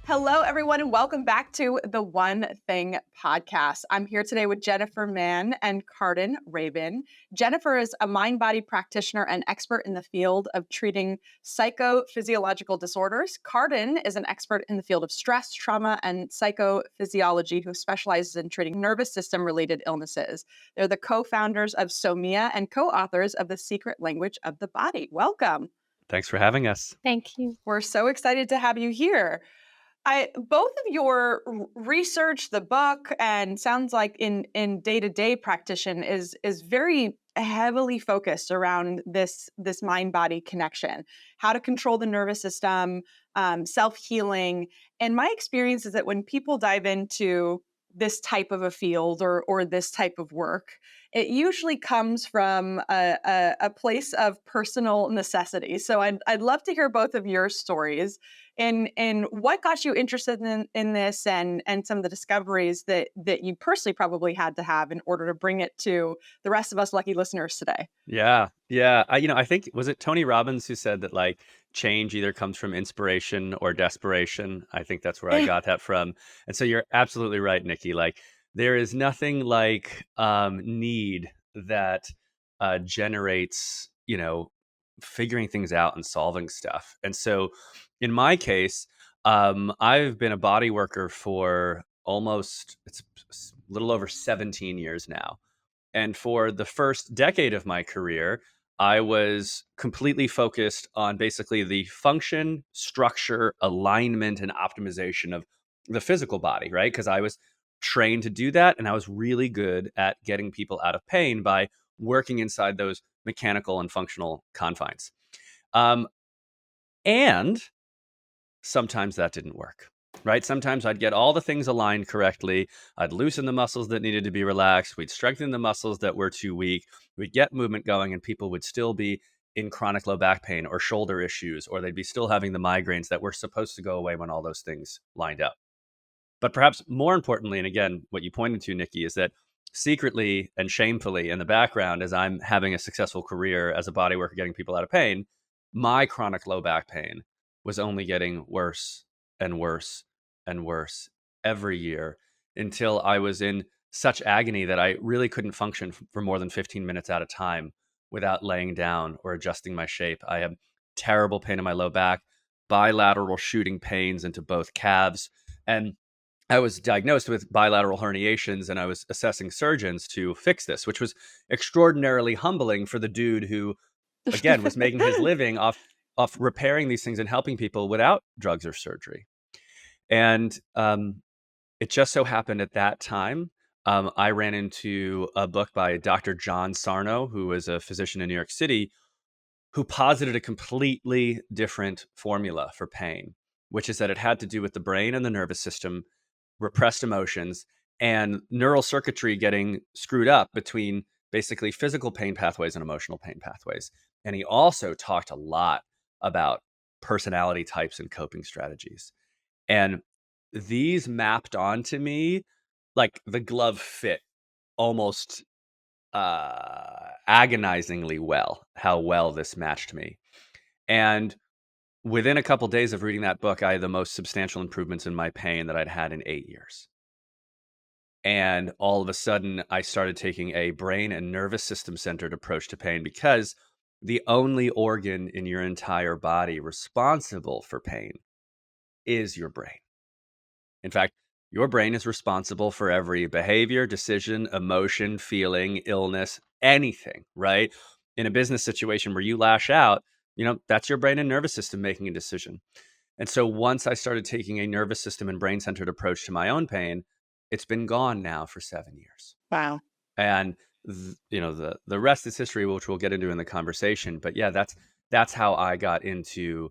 Hello, everyone, and welcome back to the One Thing podcast. I'm here today with Jennifer Mann and Karden Rabin. Jennifer is a mind-body practitioner and expert in the field of treating psychophysiological disorders. Karden is an expert in the field of stress, trauma, and psychophysiology who specializes in treating nervous system-related illnesses. They're the co-founders of Somia and co-authors of The Secret Language of the Body. Welcome. Thanks for having us. Thank you. We're so excited to have you here. Both of your research, the book, and sounds like in day-to-day practitioner is very heavily focused around this mind-body connection, how to control the nervous system, self-healing. And my experience is that when people dive into this type of a field or this type of work, it usually comes from a place of personal necessity. So I'd love to hear both of your stories and what got you interested in this and some of the discoveries that you personally probably had to have in order to bring it to the rest of us lucky listeners today. Yeah. I think, was it Tony Robbins who said that like change either comes from inspiration or desperation? I think that's where I got that from. And so you're absolutely right, Nikki. Like there is nothing like need that generates, figuring things out and solving stuff. And so in my case, I've been a body worker for it's a little over 17 years now. And for the first decade of my career, I was completely focused on basically the function, structure, alignment, and optimization of the physical body, right? Because I was trained to do that. And I was really good at getting people out of pain by working inside those mechanical and functional confines. And sometimes that didn't work, right? Sometimes I'd get all the things aligned correctly. I'd loosen the muscles that needed to be relaxed. We'd strengthen the muscles that were too weak. We'd get movement going and people would still be in chronic low back pain or shoulder issues, or they'd be still having the migraines that were supposed to go away when all those things lined up. But perhaps more importantly, and again, what you pointed to, Nikki, is that secretly and shamefully in the background, as I'm having a successful career as a body worker getting people out of pain, my chronic low back pain was only getting worse and worse and worse every year until I was in such agony that I really couldn't function for more than 15 minutes at a time without laying down or adjusting my shape. I had terrible pain in my low back, bilateral shooting pains into both calves, and I was diagnosed with bilateral herniations, and I was assessing surgeons to fix this, which was extraordinarily humbling for the dude who, again, was making his living off repairing these things and helping people without drugs or surgery. And it just so happened at that time, I ran into a book by Dr. John Sarno, who was a physician in New York City, who posited a completely different formula for pain, which is that it had to do with the brain and the nervous system, repressed emotions, and neural circuitry getting screwed up between basically physical pain pathways and emotional pain pathways. And he also talked a lot about personality types and coping strategies. And these mapped onto me like the glove fit almost agonizingly well, how well this matched me. And within a couple days of reading that book, I had the most substantial improvements in my pain that I'd had in 8 years. And all of a sudden, I started taking a brain and nervous system centered approach to pain because the only organ in your entire body responsible for pain is your brain. In fact, your brain is responsible for every behavior, decision, emotion, feeling, illness, anything, right? In a business situation where you lash out, that's your brain and nervous system making a decision. And so once I started taking a nervous system and brain centered approach to my own pain, it's been gone now for 7 years. Wow. And the rest is history, which we'll get into in the conversation. But yeah, that's how I got into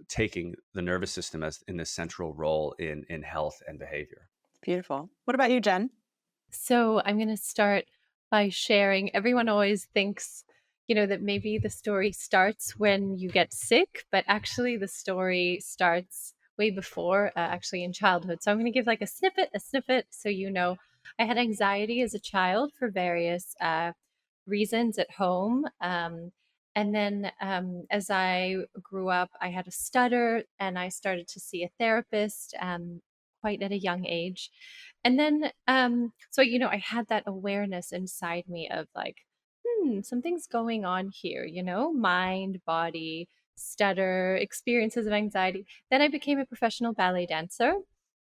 taking the nervous system as in this central role in health and behavior. Beautiful. What about you, Jen? So I'm going to start by sharing. Everyone always thinks, that maybe the story starts when you get sick, but actually the story starts way before, actually in childhood. So I'm going to give like a snippet. So, I had anxiety as a child for various reasons at home. And then as I grew up, I had a stutter and I started to see a therapist quite at a young age. And then, so, I had that awareness inside me of like, something's going on here, mind, body, stutter, experiences of anxiety. Then I became a professional ballet dancer.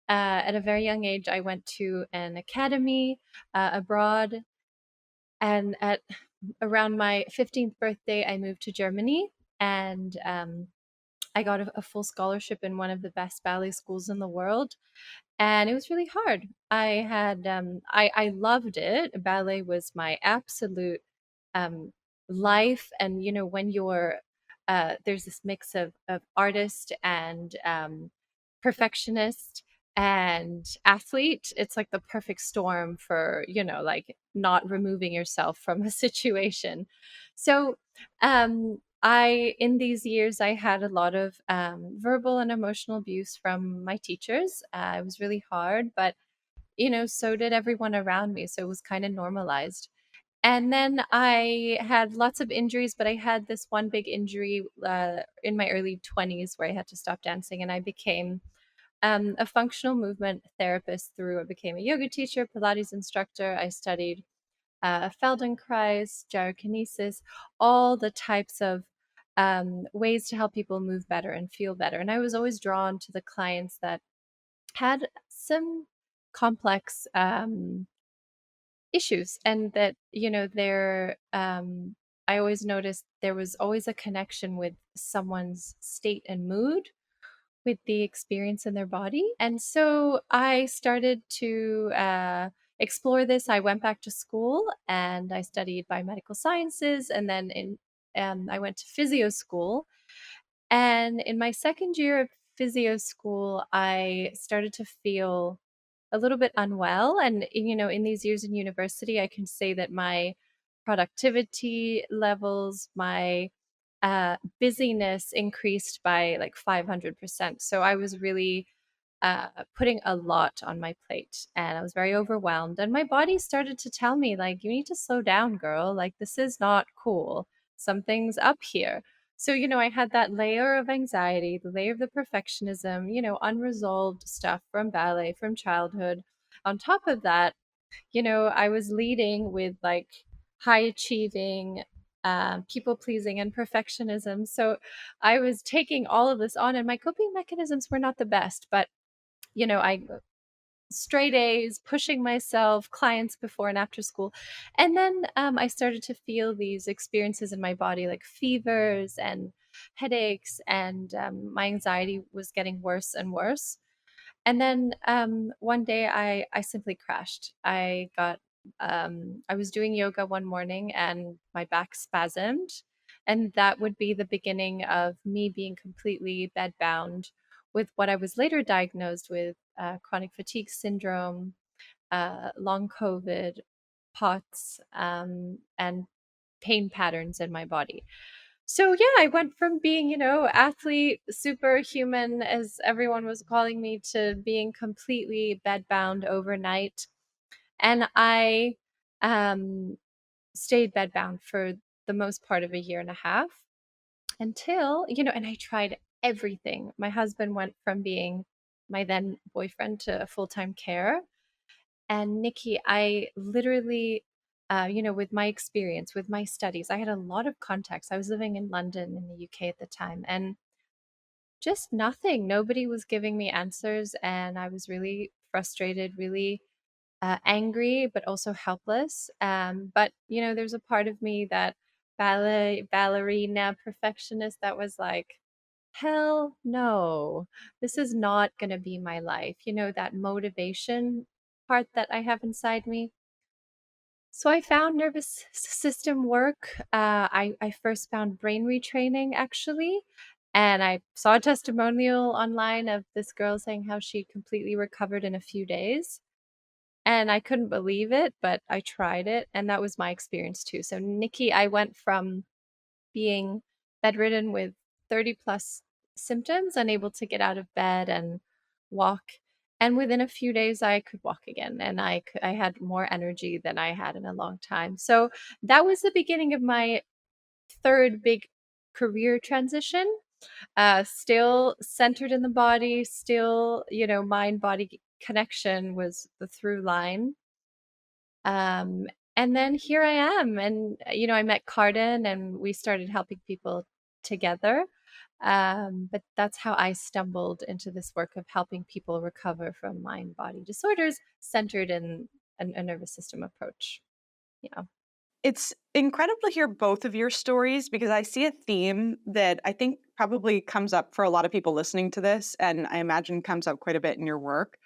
At a very young age, I went to an academy abroad, and at around my 15th birthday, I moved to Germany, and I got a full scholarship in one of the best ballet schools in the world. And it was really hard. I loved it. Ballet was my absolute um, life. And, when you're, there's this mix of artist and perfectionist and athlete. It's like the perfect storm for, like not removing yourself from a situation. So, in these years, I had a lot of verbal and emotional abuse from my teachers. It was really hard, but, so did everyone around me. So it was kind of normalized. And then I had lots of injuries, but I had this one big injury in my early 20s where I had to stop dancing, and I became a functional movement therapist through. I became a yoga teacher, Pilates instructor. I studied Feldenkrais, gyrokinesis, all the types of ways to help people move better and feel better. And I was always drawn to the clients that had some complex issues, and that, I always noticed there was always a connection with someone's state and mood with the experience in their body. And so I started to explore this. I went back to school and I studied biomedical sciences, and then I went to physio school. And in my second year of physio school, I started to feel a little bit unwell. And, in these years in university, I can say that my productivity levels, my busyness increased by like 500%. So I was really putting a lot on my plate, and I was very overwhelmed. And my body started to tell me, like, you need to slow down, girl. Like, this is not cool. Something's up here. So, I had that layer of anxiety, the layer of the perfectionism, unresolved stuff from ballet, from childhood. On top of that, I was leading with like high achieving, people pleasing, and perfectionism. So I was taking all of this on, and my coping mechanisms were not the best, but I straight A's, pushing myself, clients before and after school. And then I started to feel these experiences in my body, like fevers and headaches, and my anxiety was getting worse and worse. And then one day I simply crashed. I was doing yoga one morning and my back spasmed. And that would be the beginning of me being completely bedbound with what I was later diagnosed with, chronic fatigue syndrome, long COVID, POTS, and pain patterns in my body. So yeah, I went from being, athlete, superhuman, as everyone was calling me, to being completely bedbound overnight. And I um, stayed bedbound for the most part of a year and a half until, and I tried everything. My husband went from being my then boyfriend to a full-time care. And Nikki, I literally, with my experience, with my studies, I had a lot of contacts. I was living in London in the UK at the time, and just nothing. Nobody was giving me answers. And I was really frustrated, really angry, but also helpless. But, there's a part of me, that ballerina perfectionist, that was like, hell no, this is not going to be my life. That motivation part that I have inside me. So I found nervous system work. I first found brain retraining, actually. And I saw a testimonial online of this girl saying how she completely recovered in a few days. And I couldn't believe it, but I tried it. And that was my experience too. So, Nikki, I went from being bedridden with 30 plus symptoms, unable to get out of bed and walk. And within a few days, I could walk again, and I had more energy than I had in a long time. So that was the beginning of my third big career transition, still centered in the body, still, mind body connection was the through line. Um, and then here I am. And, I met Karden and we started helping people together. But that's how I stumbled into this work of helping people recover from mind body disorders centered in a nervous system approach. Yeah. It's incredible to hear both of your stories because I see a theme that I think probably comes up for a lot of people listening to this, and I imagine comes up quite a bit in your work,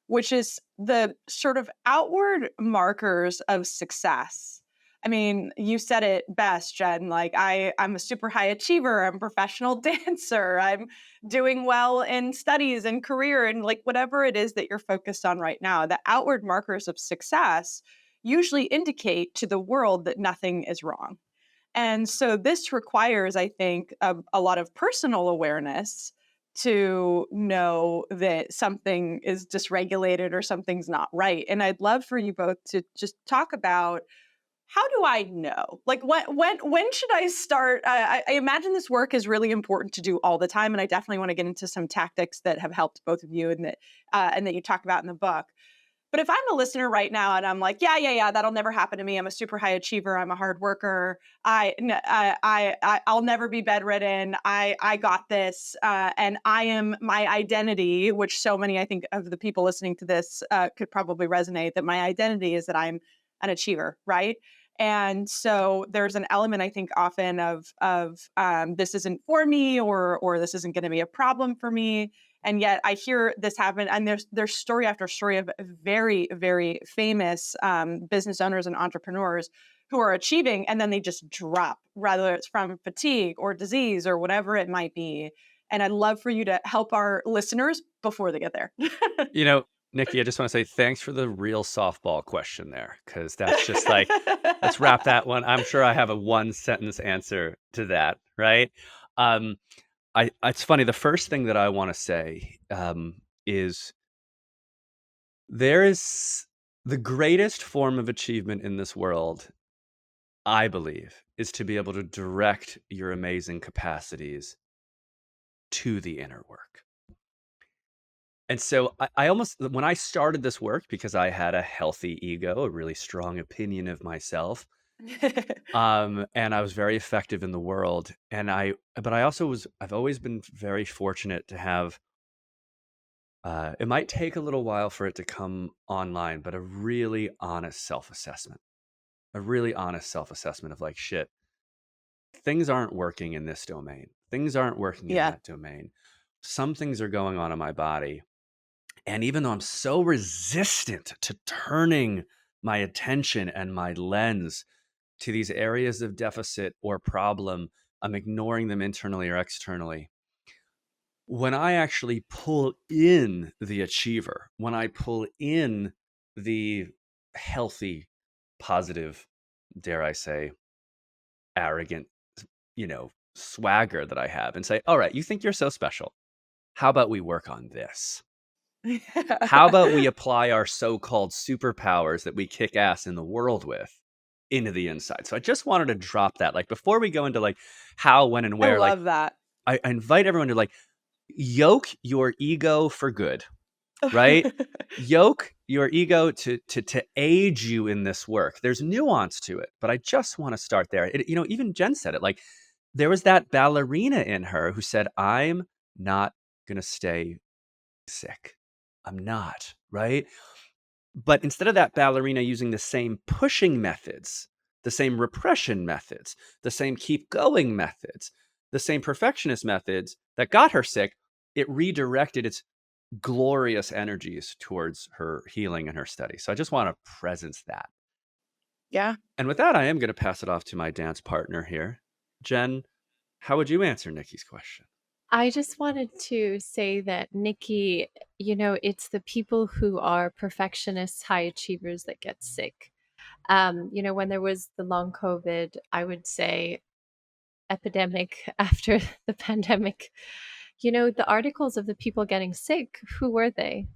which is the sort of outward markers of success. I mean, you said it best, Jen. Like I'm a super high achiever. I'm a professional dancer. I'm doing well in studies and career and like whatever it is that you're focused on right now. The outward markers of success usually indicate to the world that nothing is wrong. And so this requires, I think, a lot of personal awareness to know that something is dysregulated or something's not right. And I'd love for you both to just talk about how do I know? Like when should I start? I imagine this work is really important to do all the time, and I definitely want to get into some tactics that have helped both of you and that you talk about in the book. But if I'm a listener right now and I'm like, yeah, that'll never happen to me. I'm a super high achiever. I'm a hard worker. I'll never be bedridden. I got this. And I am my identity, which so many, I think, of the people listening to this could probably resonate that my identity is that I'm an achiever, right? And so there's an element, I think, often of this isn't for me or this isn't going to be a problem for me. And yet I hear this happen, and there's story after story of very, very famous business owners and entrepreneurs who are achieving, and then they just drop, whether it's from fatigue or disease or whatever it might be. And I'd love for you to help our listeners before they get there. You know, Nikki, I just want to say thanks for the real softball question there, because that's just like, let's wrap that one. I'm sure I have a one sentence answer to that, right? Um, it's funny. The first thing that I want to say is there is the greatest form of achievement in this world, I believe, is to be able to direct your amazing capacities to the inner work. And so I almost, when I started this work, because I had a healthy ego, a really strong opinion of myself, and I was very effective in the world. But I also I've always been very fortunate to have, it might take a little while for it to come online, but a really honest self-assessment, of like, shit, things aren't working in this domain. Things aren't working in Yeah. that domain. Some things are going on in my body. And even though I'm so resistant to turning my attention and my lens to these areas of deficit or problem, I'm ignoring them internally or externally. When I actually pull in the achiever, when I pull in the healthy, positive, dare I say, arrogant, swagger that I have and say, all right, you think you're so special. How about we work on this? How about we apply our so-called superpowers that we kick ass in the world with into the inside? So I just wanted to drop that. Like before we go into like how, when, and I where, like love that. I invite everyone to like yoke your ego for good, right? Yoke your ego to aid you in this work. There's nuance to it, but I just want to start there. Even Jen said it. Like there was that ballerina in her who said, "I'm not gonna stay sick. I'm not," right? But instead of that ballerina using the same pushing methods, the same repression methods, the same keep going methods, the same perfectionist methods that got her sick, it redirected its glorious energies towards her healing and her study. So I just want to presence that. Yeah. And with that, I am going to pass it off to my dance partner here. Jen, how would you answer Nikki's question? I just wanted to say that, Nikki, it's the people who are perfectionists, high achievers that get sick. When there was the long COVID, I would say epidemic after the pandemic, the articles of the people getting sick, who were they?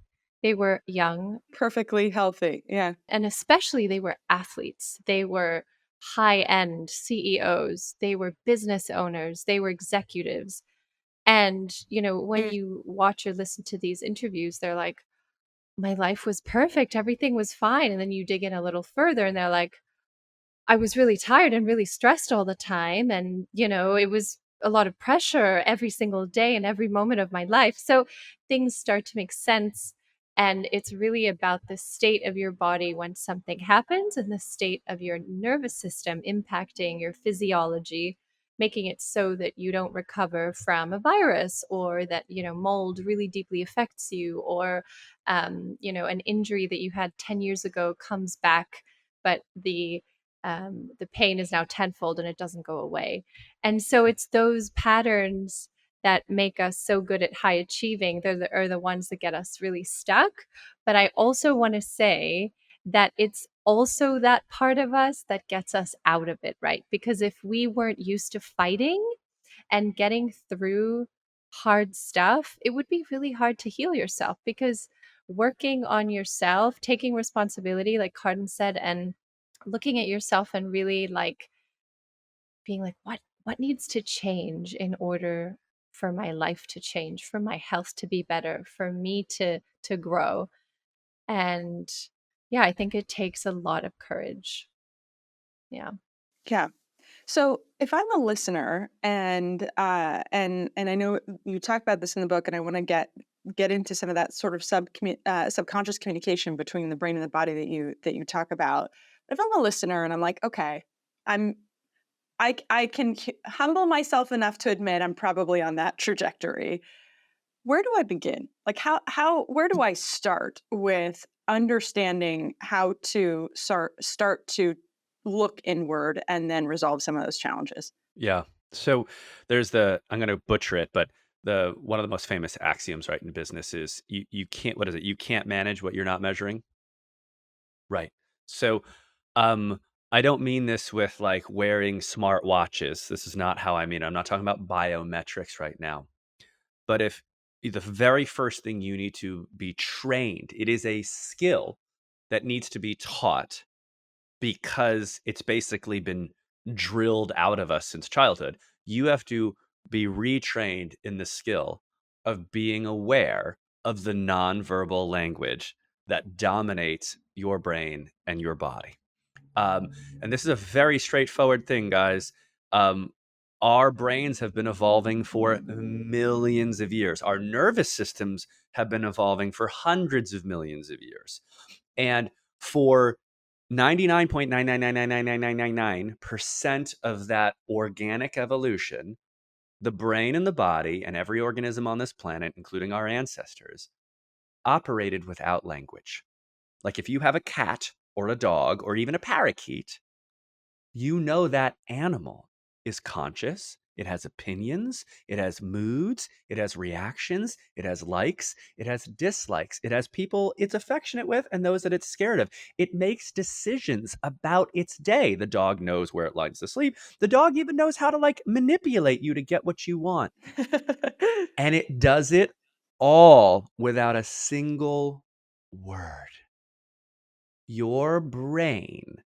They were young, Perfectly healthy. Yeah. and especially they were athletes. They were high-end CEOs, they were business owners, they were executives. And, when Mm. you watch or listen to these interviews, they're like, my life was perfect, everything was fine. And then you dig in a little further and they're like, I was really tired and really stressed all the time. And, it was a lot of pressure every single day and every moment of my life. So things start to make sense. And it's really about the state of your body when something happens and the state of your nervous system impacting your physiology, making it so that you don't recover from a virus, or that, mold really deeply affects you, or, an injury that you had 10 years ago comes back, but the pain is now tenfold and it doesn't go away. And so it's those patterns that make us so good at high achieving. Are the ones that get us really stuck. But I also want to say that it's also that part of us that gets us out of it, right? Because if we weren't used to fighting and getting through hard stuff, it would be really hard to heal yourself, because working on yourself, taking responsibility, like Karden said, and looking at yourself and really like being like, what needs to change in order for my life to change, for my health to be better, for me to grow. And yeah, I think it takes a lot of courage. Yeah. Yeah. So if I'm a listener and I know you talk about this in the book, and I want to get into some of that sort of subconscious communication between the brain and the body that you talk about. But if I'm a listener and I'm like, okay, I'm I can humble myself enough to admit I'm probably on that trajectory. Where do I begin? Like how where do I start with understanding how to start to look inward and then resolve some of those challenges? Yeah. So there's I'm going to butcher it, but the one of the most famous axioms, right, in business is you can't, what is it? You can't manage what you're not measuring. Right. So, I don't mean this with like wearing smart watches. This is not how I mean it. I'm not talking about biometrics right now. But if the very first thing you need to be trained, it is a skill that needs to be taught because it's basically been drilled out of us since childhood. You have to be retrained in the skill of being aware of the nonverbal language that dominates your brain and your body. Um, and this is a very straightforward thing, guys. Um, our brains have been evolving for millions of years. Our nervous systems have been evolving for hundreds of millions of years. And for 99.9999999% of that organic evolution, the brain and the body and every organism on this planet, including our ancestors, operated without language. Like if you have a cat or a dog or even a parakeet, you know that animal is conscious. It has opinions. It has moods. It has reactions. It has likes. It has dislikes. It has people it's affectionate with and those that it's scared of. It makes decisions about its day. The dog knows where it likes to sleep. The dog even knows how to like manipulate you to get what you want. And it does it all without a single word. Your brain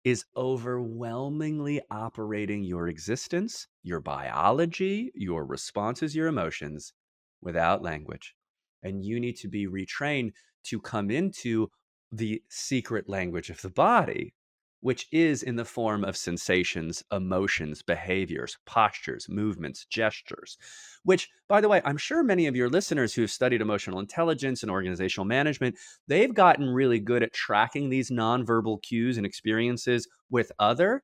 is overwhelmingly operating your existence, your biology, your responses, your emotions without language. And you need to be retrained to come into the secret language of the body, which is in the form of sensations, emotions, behaviors, postures, movements, gestures. Which, by the way, I'm sure many of your listeners who have studied emotional intelligence and organizational management, they've gotten really good at tracking these nonverbal cues and experiences with other,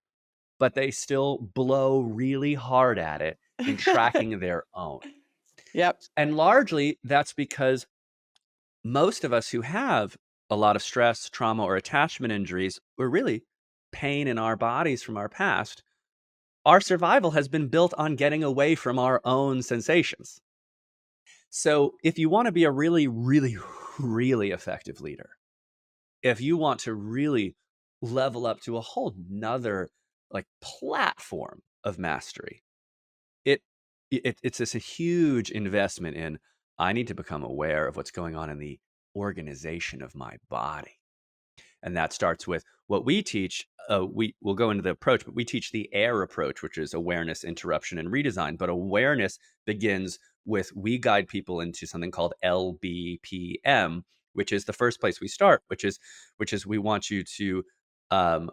but they still blow really hard at it in tracking their own. Yep. And largely that's because most of us who have a lot of stress, trauma, or attachment injuries, or really pain in our bodies from our past, our survival has been built on getting away from our own sensations. So if you want to be a really, really, really effective leader, if you want to really level up to a whole nother like platform of mastery, it, it's this a huge investment in I need to become aware of what's going on in the organization of my body. And that starts with what we teach we will go into the approach, but we teach the AIR approach, which is awareness, interruption, and redesign. But awareness begins with, we guide people into something called LBPM, which is the first place we start, which is we want you to, um,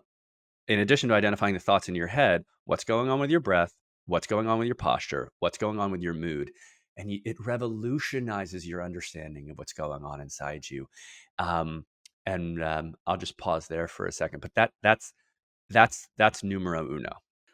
in addition to identifying the thoughts in your head, what's going on with your breath, what's going on with your posture, what's going on with your mood. And it revolutionizes your understanding of what's going on inside you. Um, and I'll just pause there for a second. But that's numero uno.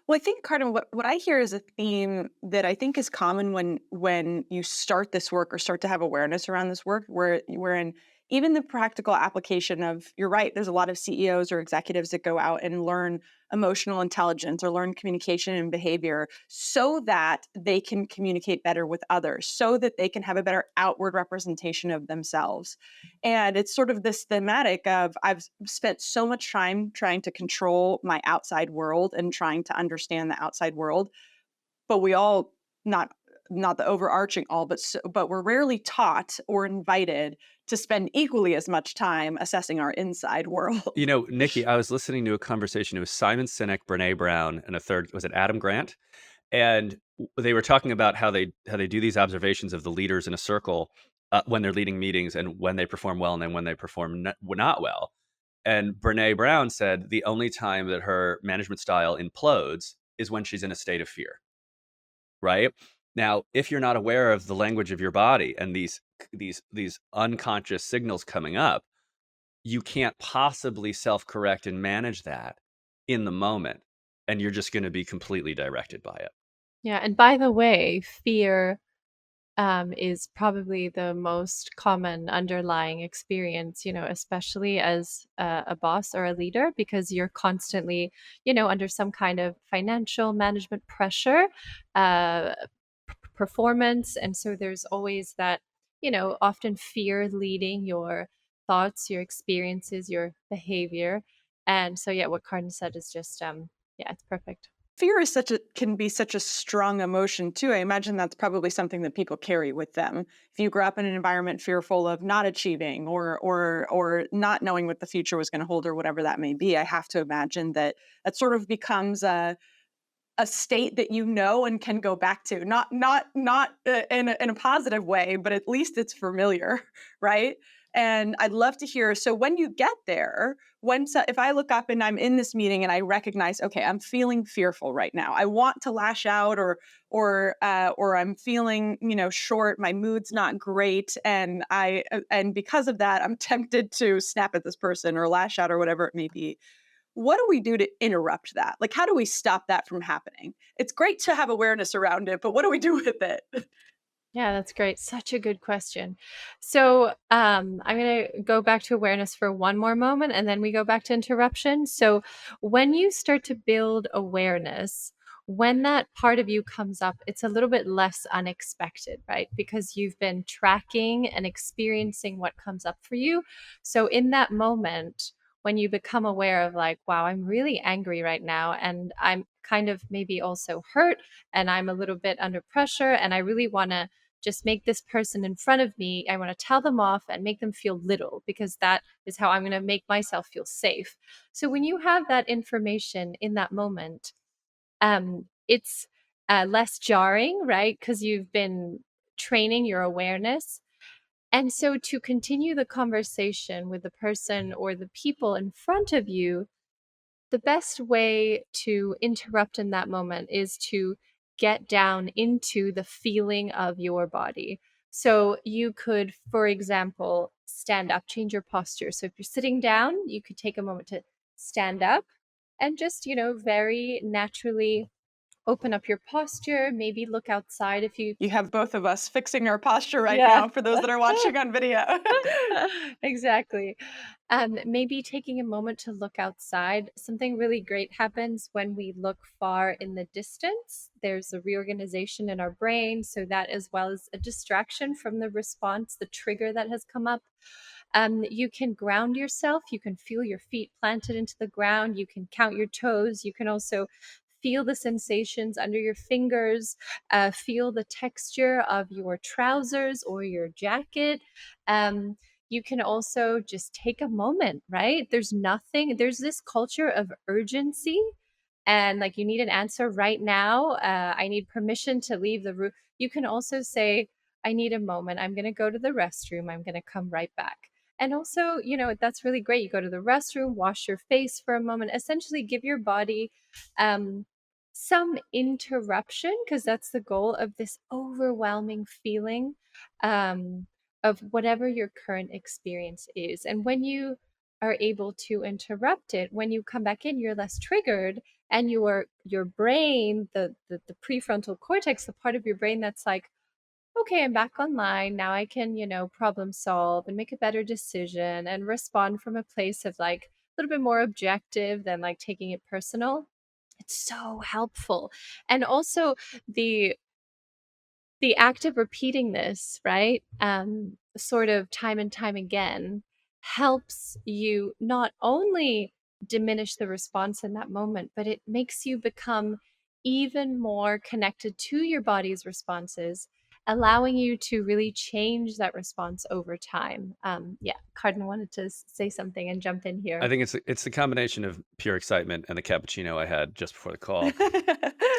Well, I think, Carden, what I hear is a theme that I think is common when you start this work or start to have awareness around this work, wherein even the practical application of, you're right, there's a lot of CEOs or executives that go out and learn emotional intelligence or learn communication and behavior so that they can communicate better with others, so that they can have a better outward representation of themselves. And it's sort of this thematic of, I've spent so much time trying to control my outside world and trying to understand the outside world, but we all, not not the overarching all, but we're rarely taught or invited to spend equally as much time assessing our inside world. Nikki, I was listening to a conversation. It was Simon Sinek, Brene Brown, and a third, was it Adam Grant? And they were talking about how they do these observations of the leaders in a circle, when they're leading meetings, and when they perform well and then when they perform not well. And Brene Brown said the only time that her management style implodes is when she's in a state of fear. Right now, if you're not aware of the language of your body and these unconscious signals coming up, you can't possibly self-correct and manage that in the moment, and you're just going to be completely directed by it. Yeah, and by the way, fear is probably the most common underlying experience, especially as a boss or a leader, because you're constantly, under some kind of financial management pressure, uh, performance. And so there's always that, often fear leading your thoughts, your experiences, your behavior. And so, yeah, what Carden said is just, yeah, it's perfect. Fear is such a can be such a strong emotion too. I imagine that's probably something that people carry with them. If you grew up in an environment fearful of not achieving or not knowing what the future was going to hold or whatever that may be, I have to imagine that that sort of becomes a state that you know and can go back to, not in a positive way, but at least it's familiar, right? And I'd love to hear, so when you get there, if I look up and I'm in this meeting and I recognize, okay, I'm feeling fearful right now, I want to lash out, or I'm feeling, short, my mood's not great, and because of that I'm tempted to snap at this person or lash out or whatever it may be. What do we do to interrupt that? Like, how do we stop that from happening? It's great to have awareness around it, but what do we do with it? Yeah, that's great. Such a good question. So, I'm going to go back to awareness for one more moment and then we go back to interruption. So, when you start to build awareness, when that part of you comes up, it's a little bit less unexpected, right? Because you've been tracking and experiencing what comes up for you. So, in that moment, when you become aware of, like, wow, I'm really angry right now, and I'm kind of maybe also hurt, and I'm a little bit under pressure, and I really want to just make this person in front of me, I want to tell them off and make them feel little, because that is how I'm going to make myself feel safe. So when you have that information in that moment, it's less jarring, right? Because you've been training your awareness. And so to continue the conversation with the person or the people in front of you, the best way to interrupt in that moment is to get down into the feeling of your body. So you could, for example, stand up, change your posture. So if you're sitting down, you could take a moment to stand up and just, very naturally open up your posture, maybe look outside if you. You have both of us fixing our posture right Yeah. now for those that are watching on video. Exactly. Maybe taking a moment to look outside. Something really great happens when we look far in the distance. There's a reorganization in our brain, so that, as well as a distraction from the response, the trigger that has come up. You can ground yourself. You can feel your feet planted into the ground. You can count your toes. You can also feel the sensations under your fingers, feel the texture of your trousers or your jacket. You can also just take a moment, right? There's this culture of urgency and like you need an answer right now. I need permission to leave the room. You can also say, I need a moment. I'm going to go to the restroom. I'm going to come right back. And also, that's really great. You go to the restroom, wash your face for a moment, essentially give your body um, some interruption, because that's the goal of this overwhelming feeling um, of whatever your current experience is. And when you are able to interrupt it, when you come back in, you're less triggered, and your brain, the prefrontal cortex, the part of your brain that's like, okay, I'm back online now, I can problem solve and make a better decision and respond from a place of like a little bit more objective than like taking it personal. It's so helpful. And also the the act of repeating this, right, sort of time and time again, helps you not only diminish the response in that moment, but it makes you become even more connected to your body's responses, allowing you to really change that response over time. Yeah, Carden wanted to say something and jump in I here. think it's the combination of pure excitement and the cappuccino I had just before the call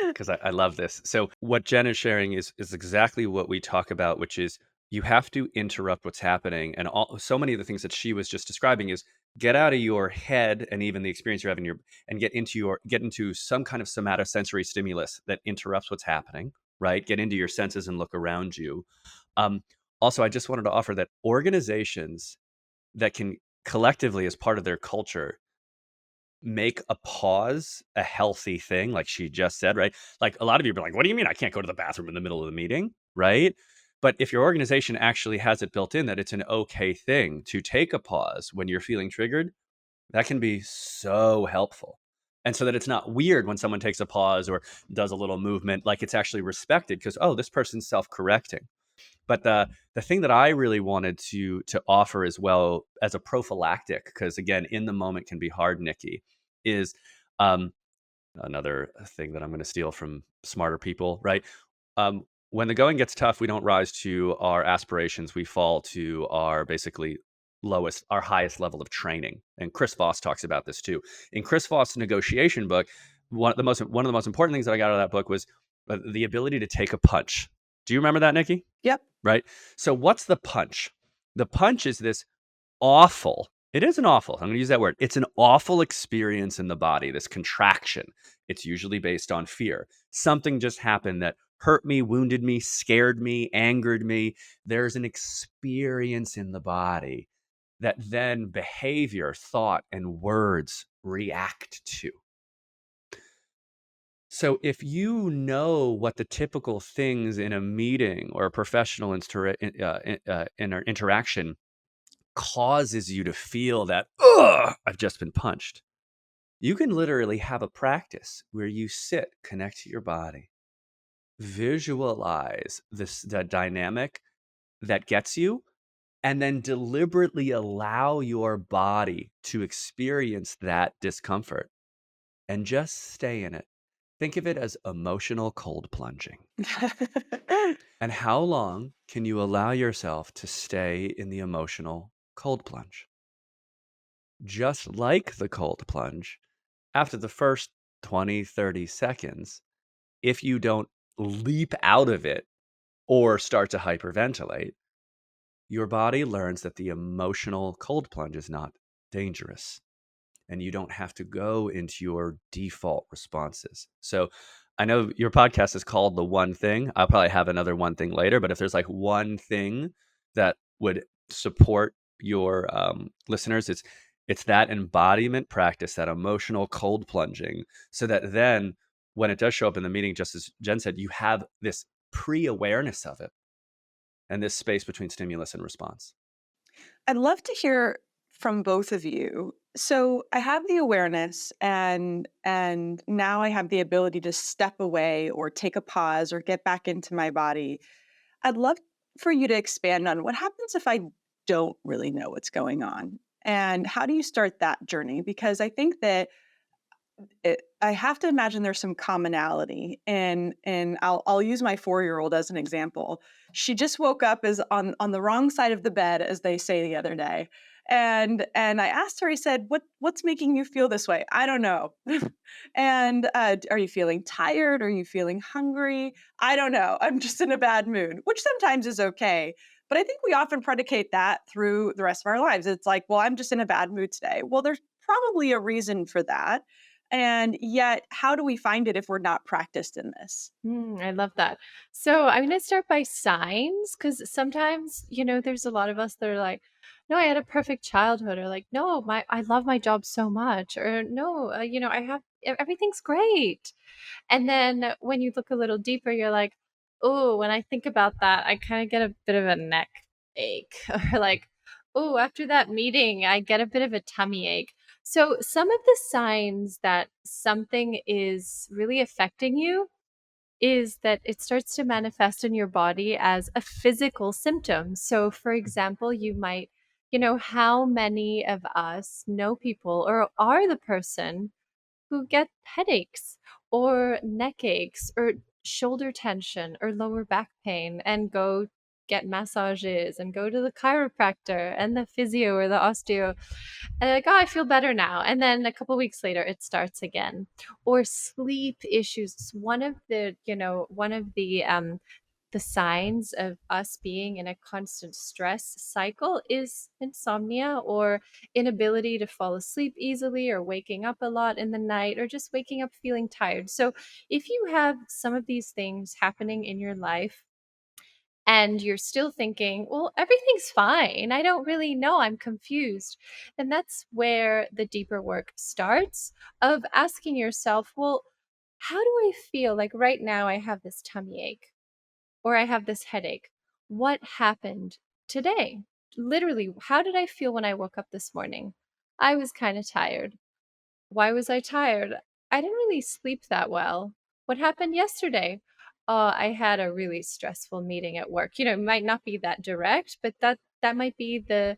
because I love this. So what Jen is sharing is exactly what we talk about, which is you have to interrupt what's happening. And so many of the things that she was just describing is get out of your head and even the experience you're having and get into some kind of somatosensory stimulus that interrupts what's happening, right? Get into your senses and look around you. Um, Also, I just wanted to offer that organizations that can collectively, as part of their culture, make a pause a healthy thing, like she just said, right? Like a lot of you are like, what do you mean I can't go to the bathroom in the middle of the meeting? Right. But if your organization actually has it built in that it's an okay thing to take a pause when you're feeling triggered, that can be so helpful. And so that it's not weird when someone takes a pause or does a little movement, like it's actually respected because, oh, this person's self correcting. But the thing that I really wanted to offer as well as a prophylactic, because again, in the moment can be hard, Nikki, is um, another thing that I'm going to steal from smarter people, right? When the going gets tough, we don't rise to our aspirations. We fall to our basically our highest level of training. And Chris Voss talks about this too. In Chris Voss' negotiation book, one of the most important things that I got out of that book was the ability to take a punch. Do you remember that, Nikki? Yep. Right? So what's the punch? The punch is this awful. It isn't awful. I'm going to use that word. It's an awful experience in the body, this contraction. It's usually based on fear. Something just happened that hurt me, wounded me, scared me, angered me. There's an experience in the body that then behavior, thought, and words react to. So if you know what the typical things in a meeting or a professional interaction causes you to feel that, ugh, I've just been punched, you can literally have a practice where you sit, connect to your body, visualize the dynamic that gets you, and then deliberately allow your body to experience that discomfort and just stay in it. Think of it as emotional cold plunging. And how long can you allow yourself to stay in the emotional cold plunge? Just like the cold plunge, after the first 20, 30 seconds, if you don't leap out of it or start to hyperventilate, your body learns that the emotional cold plunge is not dangerous and you don't have to go into your default responses. So I know your podcast is called The One Thing. I'll probably have another one thing later, but if there's like one thing that would support your listeners, it's that embodiment practice, that emotional cold plunging, so that then when it does show up in the meeting, just as Jen said, you have this pre-awareness of it and this space between stimulus and response. I'd love to hear from both of you. So I have the awareness and now I have the ability to step away or take a pause or get back into my body. I'd love for you to expand on what happens if I don't really know what's going on and how do you start that journey? Because I think that I have to imagine there's some commonality, and I'll use my 4-year-old as an example. She just woke up as on the wrong side of the bed, as they say the other day, and I asked her. I said, "What's making you feel this way?" "I don't know." And "Are you feeling tired? Are you feeling hungry?" "I don't know. I'm just in a bad mood," which sometimes is okay. But I think we often predicate that through the rest of our lives. It's like, "Well, I'm just in a bad mood today." Well, there's probably a reason for that, and yet, how do we find it if we're not practiced in this? I love that. So I'm going to start by signs because sometimes, there's a lot of us that are like, no, I had a perfect childhood, or like, no, I love my job so much, or no, I have everything's great. And then when you look a little deeper, you're like, oh, when I think about that, I kind of get a bit of a neck ache, or like, oh, after that meeting, I get a bit of a tummy ache. So some of the signs that something is really affecting you is that it starts to manifest in your body as a physical symptom. So, for example, you might, how many of us know people or are the person who get headaches or neck aches or shoulder tension or lower back pain and go get massages and go to the chiropractor and the physio or the osteo, and like, oh, I feel better now, and then a couple weeks later it starts again. Or sleep issues. One of the signs of us being in a constant stress cycle is insomnia, or inability to fall asleep easily, or waking up a lot in the night, or just waking up feeling tired. So if you have some of these things happening in your life and you're still thinking, well, everything's fine, I don't really know, I'm confused, then that's where the deeper work starts, of asking yourself, well, how do I feel? Like right now, I have this tummy ache or I have this headache. What happened today? Literally, how did I feel when I woke up this morning? I was kind of tired. Why was I tired? I didn't really sleep that well. What happened yesterday? I had a really stressful meeting at work. It might not be that direct, but that might be the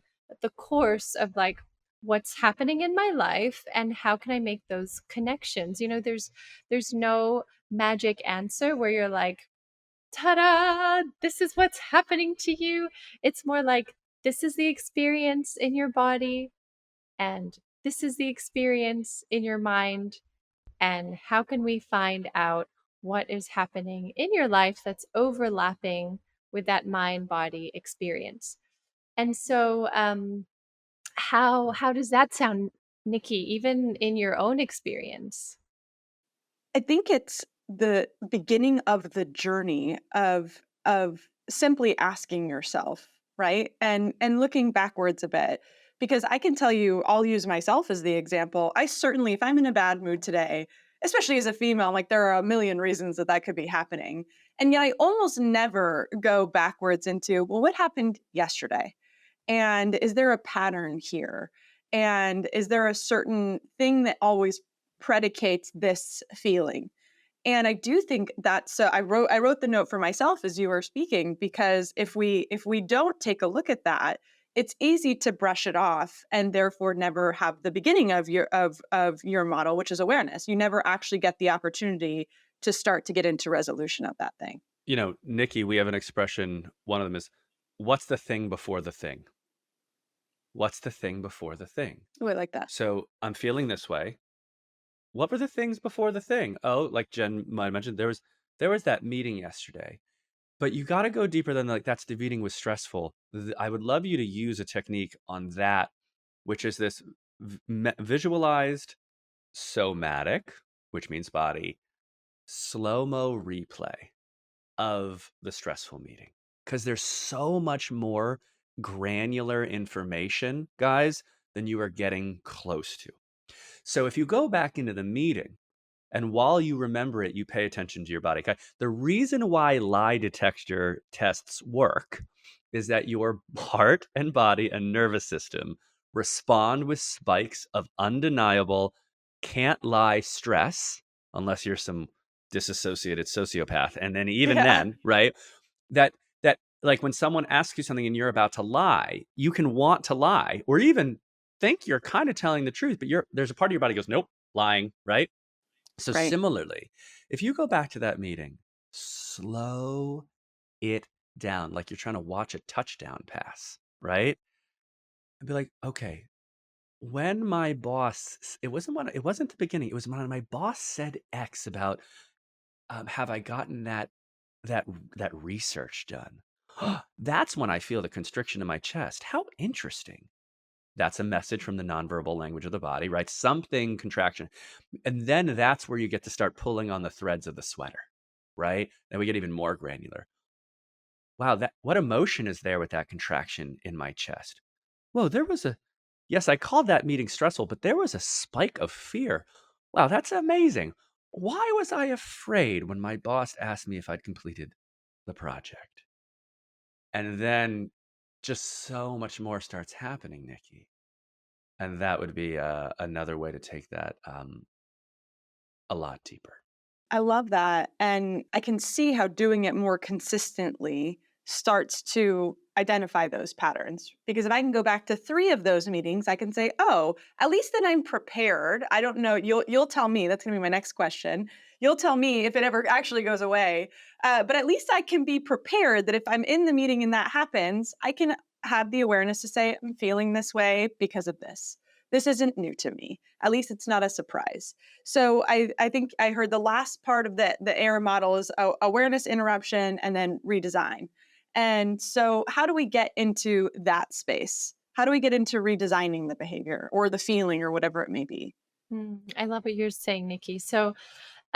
course of like what's happening in my life and how can I make those connections. There's no magic answer where you're like, ta-da, this is what's happening to you. It's more like this is the experience in your body, and this is the experience in your mind, and how can we find out what is happening in your life that's overlapping with that mind body experience. And so how does that sound, Nikki, even in your own experience? I think it's the beginning of the journey of simply asking yourself, right? And looking backwards a bit. Because I can tell you, I'll use myself as the example. I certainly, if I'm in a bad mood today, especially as a female, like there are a million reasons that that could be happening. And yet I almost never go backwards into, well, what happened yesterday? And is there a pattern here? And is there a certain thing that always predicates this feeling? And I do think that, so I wrote the note for myself as you were speaking, because if we don't take a look at that, it's easy to brush it off and therefore never have the beginning of your model, which is awareness. You never actually get the opportunity to start to get into resolution of that thing. Nikki, we have an expression. One of them is, what's the thing before the thing? What's the thing before the thing? Oh, I like that. So I'm feeling this way. What were the things before the thing? Oh, like Jen might have mentioned, there was that meeting yesterday. But you got to go deeper than like that's the meeting was stressful. I would love you to use a technique on that, which is this visualized somatic, which means body, slow-mo replay of the stressful meeting. Because there's so much more granular information, guys, than you are getting close to. So if you go back into the meeting, and while you remember it, you pay attention to your body. Okay? The reason why lie detector tests work is that your heart and body and nervous system respond with spikes of undeniable, can't lie stress, unless you're some disassociated sociopath. And then even Yeah. then, right? That like when someone asks you something and you're about to lie, you can want to lie or even think you're kind of telling the truth, but there's a part of your body goes, nope, lying, right? So Right. similarly, if you go back to that meeting, slow it down like you're trying to watch a touchdown pass, right? And be like, okay, when my boss, it wasn't the beginning. It was when my boss said X about, have I gotten that that research done? That's when I feel the constriction in my chest. How interesting. That's a message from the nonverbal language of the body, right? Something contraction. And then that's where you get to start pulling on the threads of the sweater, right? Then we get even more granular. Wow, that what emotion is there with that contraction in my chest? Whoa, there was a yes, I called that meeting stressful, but there was a spike of fear. Wow, that's amazing. Why was I afraid when my boss asked me if I'd completed the project? And then just so much more starts happening, Nikki. And that would be another way to take that a lot deeper. I love that. And I can see how doing it more consistently starts to identify those patterns. Because if I can go back to 3 of those meetings, I can say, "Oh, at least then I'm prepared." I don't know, you'll tell me, that's gonna be my next question. You'll tell me if it ever actually goes away. But at least I can be prepared that if I'm in the meeting and that happens, I can have the awareness to say, "I'm feeling this way because of this. This isn't new to me. At least it's not a surprise." So I think I heard the last part of the AIR model is awareness, interruption, and then redesign. And so how do we get into that space? How do we get into redesigning the behavior or the feeling or whatever it may be? I love what you're saying, Nikki. So,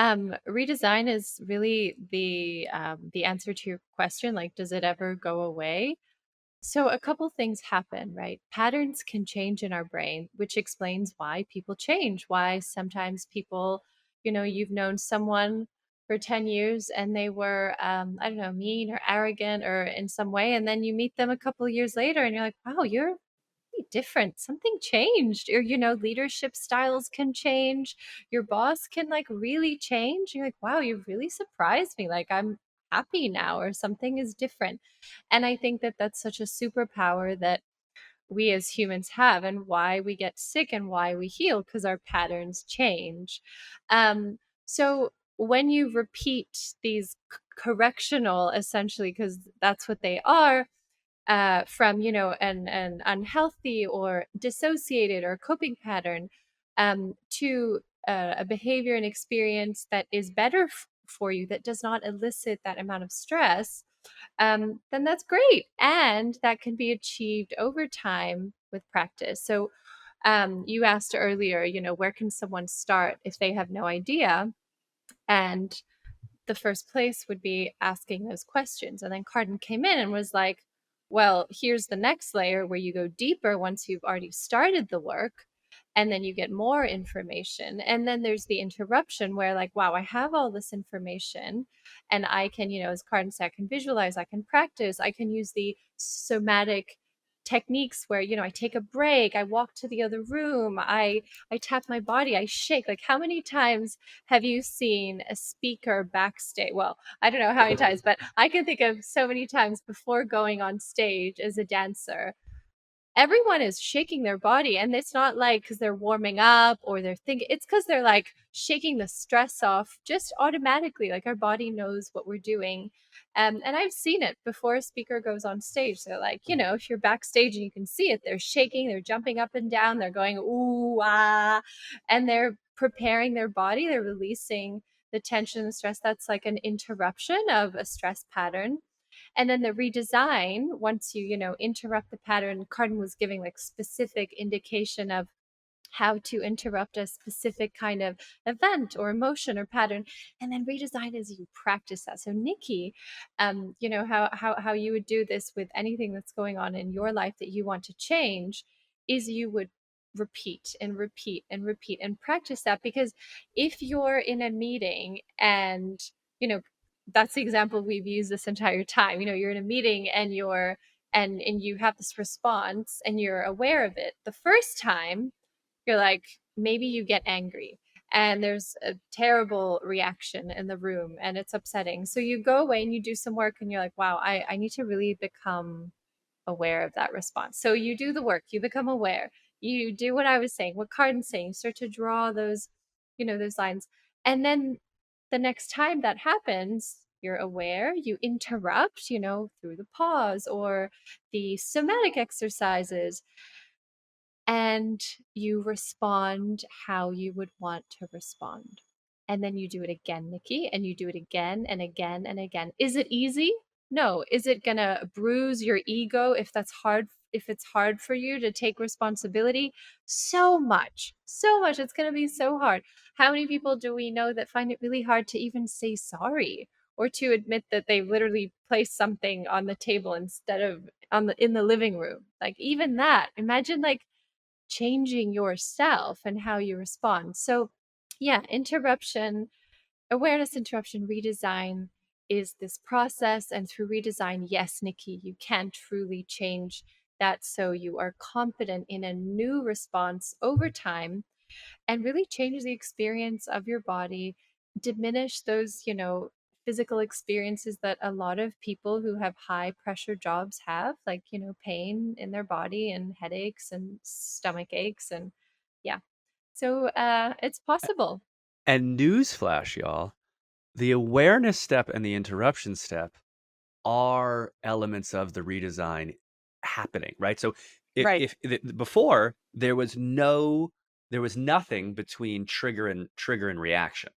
redesign is really the answer to your question. Like, does it ever go away? So, a couple things happen, right? Patterns can change in our brain, which explains why people change. Why sometimes people, you've known someone for 10 years and they were, I don't know, mean or arrogant or in some way. And then you meet them a couple of years later and you're like, wow, you're different. Something changed. Or, leadership styles can change. Your boss can like really change. You're like, wow, you've really surprised me. Like, I'm happy now, or something is different. And I think that that's such a superpower that we as humans have, and why we get sick and why we heal, because our patterns change. So when you repeat these correctional, essentially, because that's what they are, from an unhealthy or dissociated or coping pattern, to a behavior and experience that is better for you, that does not elicit that amount of stress, then that's great, and that can be achieved over time with practice. So you asked earlier, where can someone start if they have no idea? And the first place would be asking those questions. And then Karden came in and was like, well, here's the next layer where you go deeper once you've already started the work. And then you get more information. And then there's the interruption where, like, wow, I have all this information and I can, as Karden said, I can visualize, I can practice, I can use the somatic techniques where, I take a break, I walk to the other room, I tap my body, I shake. Like, how many times have you seen a speaker backstage? Well, I don't know how many times, but I can think of so many times before going on stage as a dancer, everyone is shaking their body, and it's not like because they're warming up or they're thinking, it's because they're like shaking the stress off just automatically. Like, our body knows what we're doing. And I've seen it before a speaker goes on stage. They're like, if you're backstage and you can see it, they're shaking, they're jumping up and down, they're going ooh ah, and they're preparing their body, they're releasing the tension and the stress. That's like an interruption of a stress pattern. And then the redesign, once you interrupt the pattern, Carden was giving like specific indication of how to interrupt a specific kind of event or emotion or pattern, and then redesign as you practice that. So Nikki, how you would do this with anything that's going on in your life that you want to change is you would repeat and repeat and repeat and practice that. Because if you're in a meeting and, you know that's the example we've used this entire time, you're in a meeting and you have this response and you're aware of it the first time, you're like, maybe you get angry and there's a terrible reaction in the room and it's upsetting. So you go away and you do some work and you're like, wow, I need to really become aware of that response. So you do the work, you become aware, you do what I was saying, what Carden's saying, you start to draw those, those lines. And then the next time that happens, you're aware, you interrupt, through the pause or the somatic exercises, and you respond how you would want to respond. And then you do it again, Nikki, and you do it again and again and again. Is it easy? No. Is it going to bruise your ego if it's hard for you to take responsibility? So much. So much. It's going to be so hard. How many people do we know that find it really hard to even say sorry or to admit that they literally placed something on the table instead of in the living room? Like even that. Imagine like changing yourself and how you respond. So, yeah, awareness interruption redesign is this process. And through redesign, yes, Nikki, you can truly change that so you are confident in a new response over time and really change the experience of your body, diminish those, physical experiences that a lot of people who have high pressure jobs have, like, pain in their body and headaches and stomach aches. And yeah, so it's possible. And newsflash, y'all, the awareness step and the interruption step are elements of the redesign happening, right? So Right. if before there was nothing between trigger and reaction.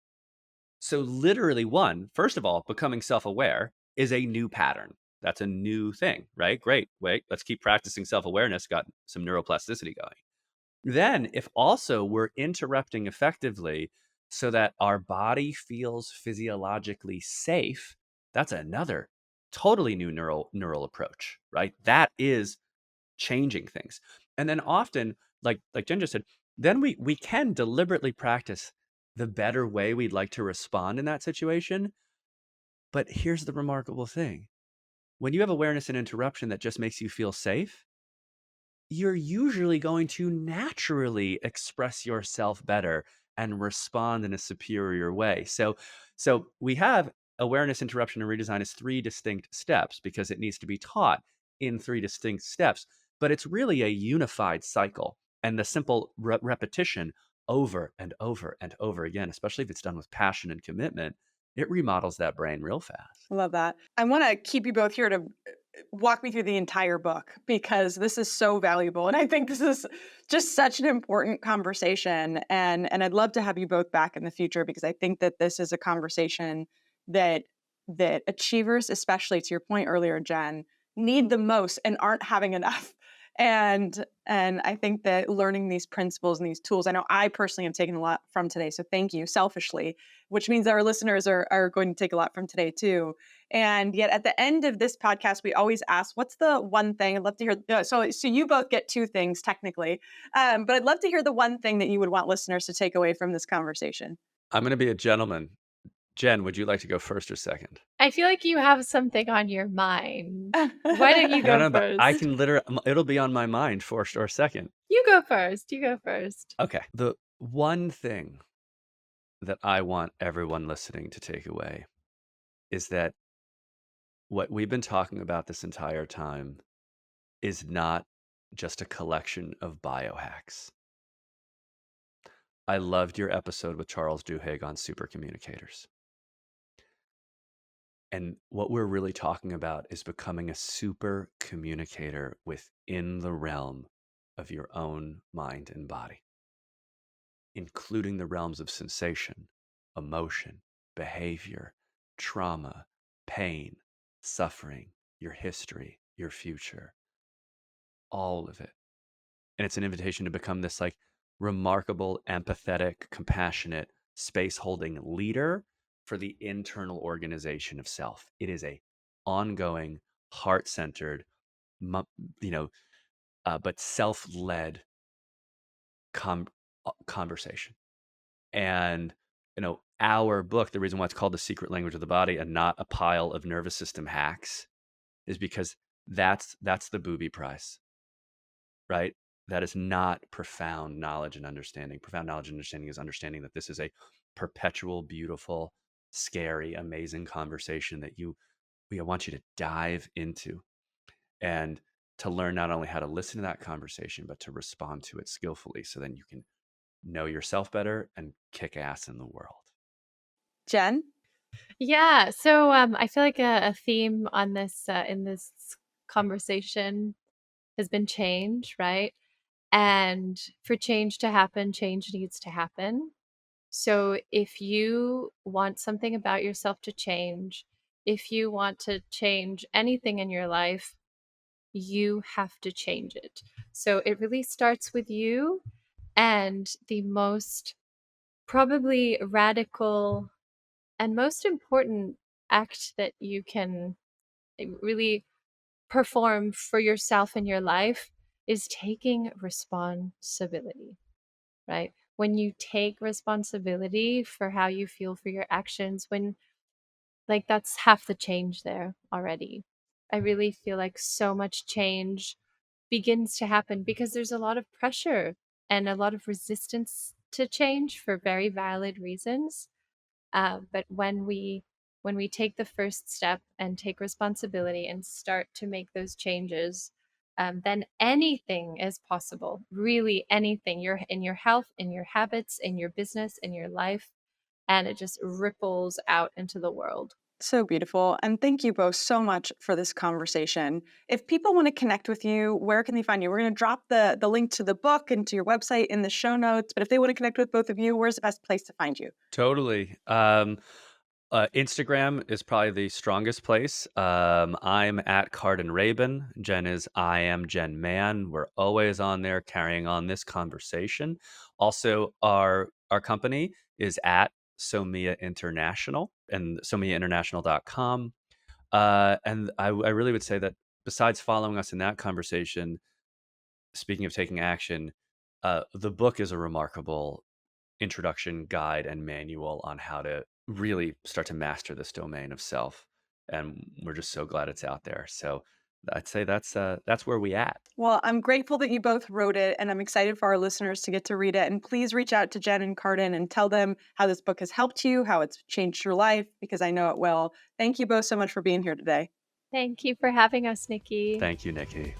So literally first of all, becoming self-aware is a new pattern. That's a new thing, right? Great. Wait, let's keep practicing self-awareness. Got some neuroplasticity going. Then, if also we're interrupting effectively so that our body feels physiologically safe, that's another totally new neural approach, right? That is changing things. And then often, like Jen just said, then we can deliberately practice the better way we'd like to respond in that situation. But here's the remarkable thing. When you have awareness and interruption that just makes you feel safe, you're usually going to naturally express yourself better and respond in a superior way. So we have awareness, interruption, and redesign as three distinct steps because it needs to be taught in three distinct steps, but it's really a unified cycle. And the simple repetition over and over and over again, especially if it's done with passion and commitment, it remodels that brain real fast. Love that. I want to keep you both here to walk me through the entire book because this is so valuable and I think this is just such an important conversation and I'd love to have you both back in the future because I think that this is a conversation that achievers, especially to your point earlier, Jen, need the most and aren't having enough. And I think that learning these principles and these tools, I know I personally have taken a lot from today, so thank you selfishly, which means our listeners are going to take a lot from today too. And yet at the end of this podcast, we always ask, what's the one thing? I'd love to hear. So you both get two things technically, but I'd love to hear the one thing that you would want listeners to take away from this conversation. I'm going to be a gentleman. Jen, would you like to go first or second? I feel like you have something on your mind. Why don't you No, go no, but I first? can literally, it'll be on my mind first or second. You go first. You go first. Okay. The one thing that I want everyone listening to take away is that what we've been talking about this entire time is not just a collection of biohacks. I loved your episode with Charles Duhigg on super communicators. And what we're really talking about is becoming a super communicator within the realm of your own mind and body, including the realms of sensation, emotion, behavior, trauma, pain, suffering, your history, your future, all of it. And it's an invitation to become this like remarkable, empathetic, compassionate, space holding leader for the internal organization of self. It is a ongoing, heart centered, but self led conversation. And our book, the reason why it's called The Secret Language of the Body and not a pile of nervous system hacks, is because that's the booby prize, right? That is not profound knowledge and understanding. Profound knowledge and understanding is understanding that this is a perpetual, beautiful, scary, amazing conversation that we want you to dive into and to learn not only how to listen to that conversation, but to respond to it skillfully so then you can know yourself better and kick ass in the world. Jen? Yeah. So I feel like a theme on this in this conversation has been change, right? And for change to happen, change needs to happen. So if you want something about yourself to change, if you want to change anything in your life, you have to change it. So it really starts with you. And the most probably radical and most important act that you can really perform for yourself in your life is taking responsibility, right? When you take responsibility for how you feel for your actions, when like that's half the change there already. I really feel like so much change begins to happen because there's a lot of pressure and a lot of resistance to change for very valid reasons. But when we take the first step and take responsibility and start to make those changes, then anything is possible. Really, anything. You're in your health, in your habits, in your business, in your life, and it just ripples out into the world. So beautiful. And thank you both so much for this conversation. If people want to connect with you, where can they find you? We're going to drop the link to the book and to your website in the show notes. But if they want to connect with both of you, where's the best place to find you? Totally. Instagram is probably the strongest place. I'm at Karden Rabin. Jen is I am Jen Mann. We're always on there carrying on this conversation. Also, our company is at Somia International and somiainternational.com. And I really would say that besides following us in that conversation, speaking of taking action, the book is a remarkable introduction, guide, and manual on how to really start to master this domain of self. And we're just so glad it's out there. So I'd say that's where we at. Well, I'm grateful that you both wrote it, and I'm excited for our listeners to get to read it. And please reach out to Jen and Carden and tell them how this book has helped you, how it's changed your life, because I know it will. Thank you both so much for being here today. Thank you for having us, Nikki. Thank you, Nikki.